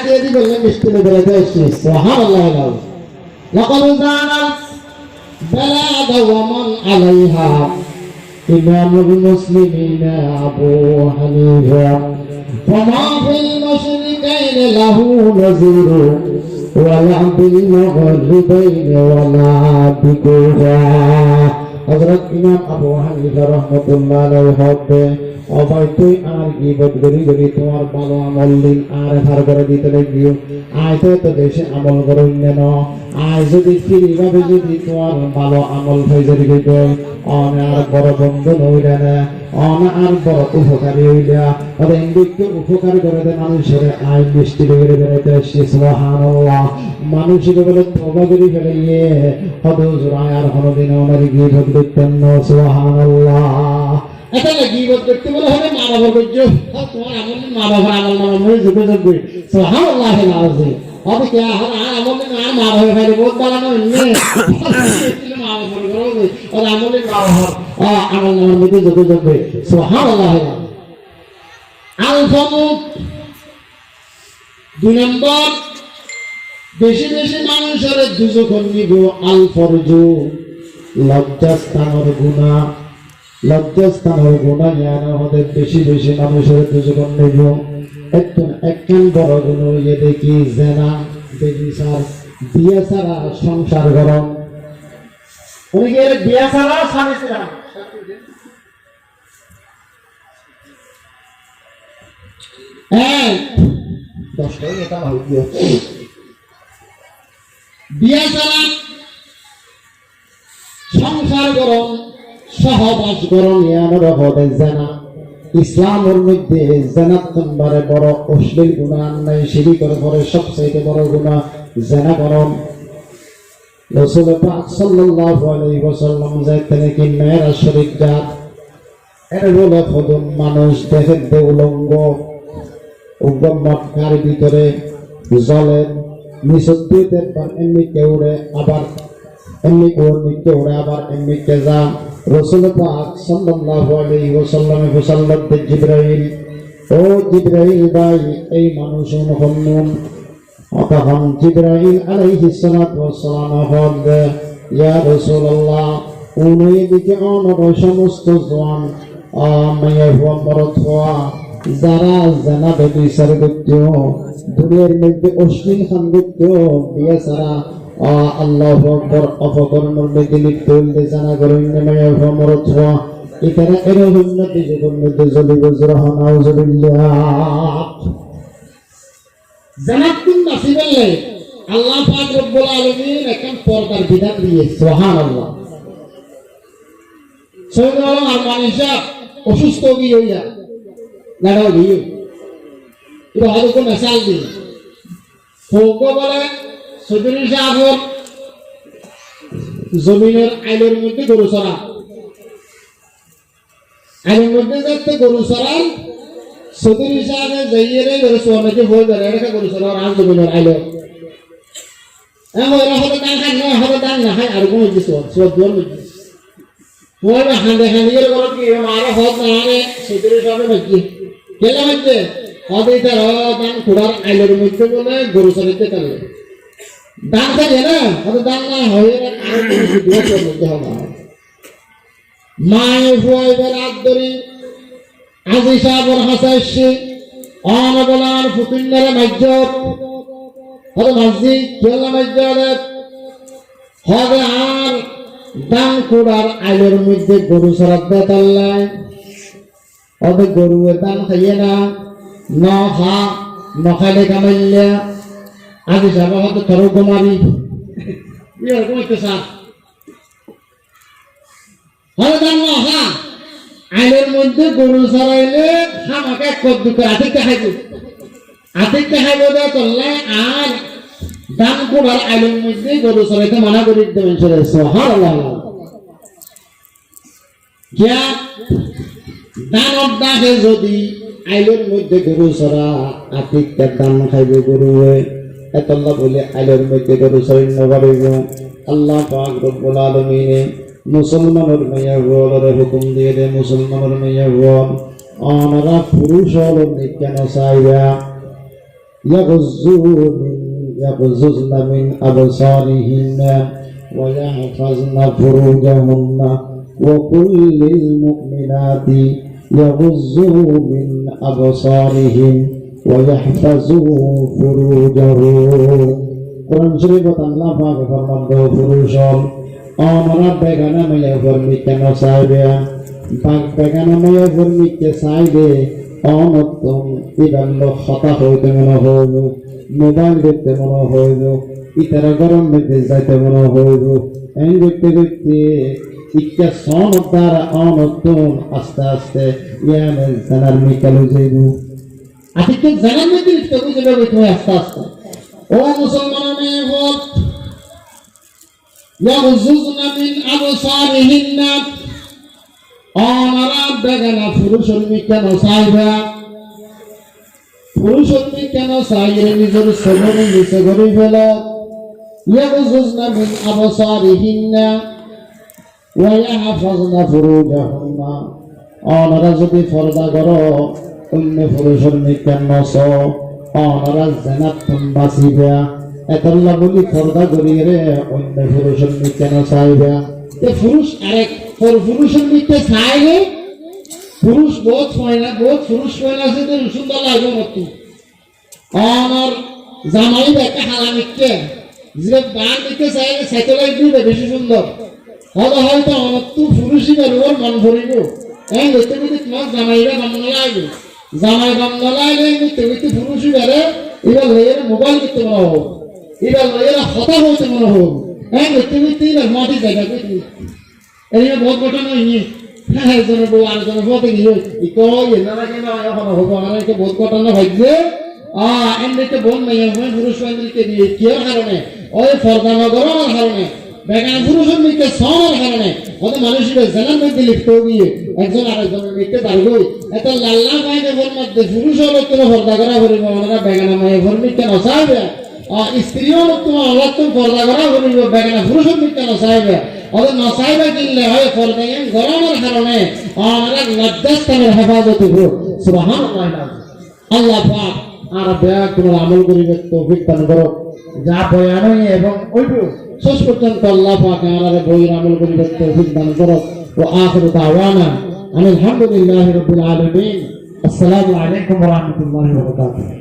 দিয়ে দি বললেন মিষ্টি বেড়াতে এসেছি সুবহানাল্লাহ লাকাদ জানা বালাগ ওয়া মান আলাইহা ইমামুল মুসলিমিন আবু হানিফা وما في المشركين له نظير ولا بالمغربين ولا بكفا হযরত ইমাম আবু হানিফা রাহমাতুল্লাহ আলাইহি অবাই তুই আর গীবত করি করি তোমার ভালো আমল দিন আর হার করে দিতে লাগিও আয় তো দেশে আমল করুন না আয় যদি ফিরিভাবে যদি তোমার ভালো আমল হয়ে যদি গেছে অনার বড় বন্ধু হইলে না অনার বড় উপকারী হইলা ওদের ইন্দিকে উপকার করে দেয় মানুষের আয় মিষ্টি বেড়ে বেড়াইতে সুবহানাল্লাহ মানুষের বলে তওবা করে ফেলে গিয়ে হদুজুর আর কোনদিন ওনার গীবত করতেন না সুবহানাল্লাহ এটা না গীবত করতে বলে হবে মা বাবা করছো তোমার আমল মা বাবার আমল নামা মনে যুগে যুগে সুবহানাল্লাহ আলাজিম अब क्या है আমল না মা বাবা ফেলে বহুত বানানো নিয়ে মা বাবা করে और আমল না আমল নামার মধ্যে যুগে যুগে সুবহানাল্লাহ আল ফামুক দুই নম্বর বেশি বেশি মানুষের দুজখন নিব আল ফরজু লজ্জাস্থানের গুনাহ লজ্জাস্থানের গুনাহ জ্ঞান আমাদের বেশি বেশি মানুষের দুজখন নিব একখান বড় গুণ ইয়ে দেখি জেনা বেবিচার বিয়ে ছাড়া সংসার গরম অনেকে বিয়ে ছাড়া স্বামী ছিলাম বিয়ে ছাড়া সংসার গরম সহবাস গরম ইয়ানোর হবে জেনা ইসলামের মধ্যে জানাত নম্বরে বড় অশ্লীল গুনাহ নাই শিরিক করে পরে সবচেয়ে বড় গুনাহ জানা করণ রাসূল পাক সাল্লাল্লাহু আলাইহি ওয়াসাল্লাম যাইতেন কি মেরাজ শরীফ যাত এর বলে খোদন মানুষ দেখে উলঙ্গ উগ্রমতকার ভিতরে জলের নিঃসদ্দিতে এমনি কেউড়ে আবার এমনি কেউড়ে আবার এমনি কেজা রাসূল পাক সাল্লাল্লাহু আলাইহি ওয়াসাল্লাম ফসাল্লাত জিবরাইল ও জিবরাইল ভাই এই মানুষ অনুসন্ধান তখন জিবরাইল আলাইহিস সালাতু ওয়াস সালাম বলে ইয়া রাসূলুল্লাহ উনি দিকে অনর সমস্ত জওয়ান মায়া হুয়া মরতওয়া যারা জানা বেবিচার করতো দুনিয়ার মধ্যে অশ্লীল খান করতো বিয়ে ছাড়া আল্লাহু আকবার অপকর্মের মধ্যে লিপ্ত হইলে জানা করেন মায়া হুয়া মরতওয়া এখানে এর উন্নতি জীবন মধ্যে জলি বজরহন আউযুবিল্লাহ জানাতুন নাসিবাল্লাহ আল্লাহ পাক রব্বুল আলামিন একখান পর্দার বিধান দিয়ে সুবহানাল্লাহ সৈয়দ আলম আরমানি সাহেব অসুস্থ হইয়া নাড়াও দিয়ে এটা হয়তো মেসাল দিয়ে ফোক বলে সৈয়দ সাহেব জমিনের আইলের মধ্যে গরু চড়া আইলের মধ্যে যাতে গরু চড়ান সৈয়দ সাহেব যাইয়ে গরু চড়াতে হয়ে যাবে এটা গরু চড়া আর জমিনের আইলে এমন হয়তো দান খাই না হয়তো দান না খাই আর কোনো কিছু সব দোর মধ্যে ওই হাঁদে হাঁদে এর বড় কি আর হদ না আরে সৈয়দ সাহেব নাকি কেলা মধ্যে হদে তার দান খুড়ার আইলের মধ্যে বলে গরু চড়াতে কালে দান থাকে না হয়তো দান না হয়ে আর কোনো কিছু মধ্যে হবে মায়ে ফুয়াইবার আদরি আজি সাহেবর হাসাইছি অনবলার ফুতিন্নারে মসজিদ হয়তো মসজিদ কেলা মসজিদ হবে আর দান কুড়ার আইলের মধ্যে গরু চড়াতে তাল্লায় হবে গরুয়ের দান খাইয়ে না নখাইলে কামাইলে আজি সাহেব হয়তো তোর কুমারী এরকম একটা সাপ হবে দান নহা আইলের মধ্যে গরু চড়াইলে আমাকে এক কদ্দু করে আতিকটা খাইব দেয় করলে আর দান কুড়ার আইলের মধ্যে গরু চড়াইতে মানা করে দিতে মানুষের সুবহানাল্লাহ কিয়া দান অভ্যাসে যদি আইলের মধ্যে গরু চড়া আতিকটা দান খাইব গরুয়ে এতল্লাহ বলে আইলের মধ্যে গরু চড়াই নবারিব আল্লাহ পাক রব্বুল আলামিনে মুসলমানের মেয়ে হওয়ার হুকুম দিয়ে দে মুসলমানের মেয়ে হওয়ার অনারা পুরুষ হল কেন চাইবা يغضضن من أبصارهن ويحفظن فروجهن وقل للمؤمنات يغضوا من أبصارهن ويحفظوا فروجهن কোরআন শরীফত আল্লাহ পাক ফরমান দাও পুরুষ আমরা বেগানা মেয়ে ফরমি কেন চাইবে পাক বেগানা মেয়ে ফরমি কে চাইবে অনত্তম ইবাল্লো হতা হইতে মনে হইল মোবাইল দেখতে মনে হইল ইতারা গরম মেঘে যাইতে মনে হইল এই দেখতে দেখতে ইচ্ছা সন দ্বারা অনত্তম আস্তে আস্তে ইয়ানে জানার মিকালু যাইব আজকে জানার মেঘে লিখতে বুঝে যাবে তুমি আস্তে আস্তে ও মুসলমানের বল ইয়াগুযুযনা মিন আবসারিহিন্না অনারা বেগানা পুরুষের কেন চাইবা পুরুষের কেন চাইলে নিজের শরীরে নিচে করে ফেল ইয়াগুযুযনা মিন আবসারিহিন্না ওয়া ইয়াহফাযনা ফুরুজাহুন্না অনারা যদি পর্দা করো অন্য পুরুষের কেন নসো অনারা জানাত বাঁচিবা এতল্লা বলি পর্দা করিয়ে রে অন্য পুরুষের কেন চাইবা এ পুরুষ আরেক পুরুষের দিকে চাইলে পুরুষ বহুত হয় না বহুত পুরুষ হয় না সে সুন্দর লাগবে মতো আমার জামাই একটা হালামিকে যে বান দিকে চাইলে সাইকেল দিবে বেশি সুন্দর হয়তো হয়তো আমার তো পুরুষই বেরোবার মন ভরিব এই দেখতে দেখতে তোমার জামাইরা বামন লাগবে জামাই বামন লাগলে দেখতে দেখতে পুরুষই বেড়ে এবার লইয়ের মোবাইল দেখতে মনে হোক এবার লইয়ের হতা হইতে মনে হোক এই দেখতে দেখতে এবার মাটি জায়গা দেখতে এই বহুত ঘটনা হয়নি হ্যাঁ একজনের বউ আরেকজনের বউ থেকে না কেন এখন হবো আমার একটা বহুত ঘটনা হয়েছে এমনিতে বোন মেয়ে পুরুষ মেয়েদেরকে দিয়ে কেউ কারণে ওই ফর্দা নগরের কারণে বেগান পুরুষের মেয়েকে সবার কারণে ওদের মানুষের জেলার মধ্যে লিখতে গিয়ে একজন আরেকজনের মেয়েকে দাঁড়িয়ে এত লাল্লা বাইরে বোর মধ্যে পুরুষও লোকের ফর্দা করা করিব ওনারা বেগানা মেয়ে ভোর মেয়েকে নচাইবে স্ত্রীও লোক তোমার অলাত্ম ফর্দা করা করিব বেগানা পুরুষের মেয়েকে নচাইবে ওদের নসাইবা কিনলে হয় ফরদাইন গরমের কারণে আমরা লজ্জাস্থানের হেফাজত হইব সুবহানাল্লাহ আল্লাহ পাক আর দয়া করে আমল করিবে তৌফিক দান করো যা বয়ান এবং ওইব শেষ পর্যন্ত আল্লাহ পাক আমাদের বইয়ের আমল করিবে তৌফিক দান করো ও আখিরু দাওয়ানা আলহামদুলিল্লাহি রাব্বিল আলামিন আসসালামু আলাইকুম ওয়া রাহমাতুল্লাহি ওয়া বারাকাতুহু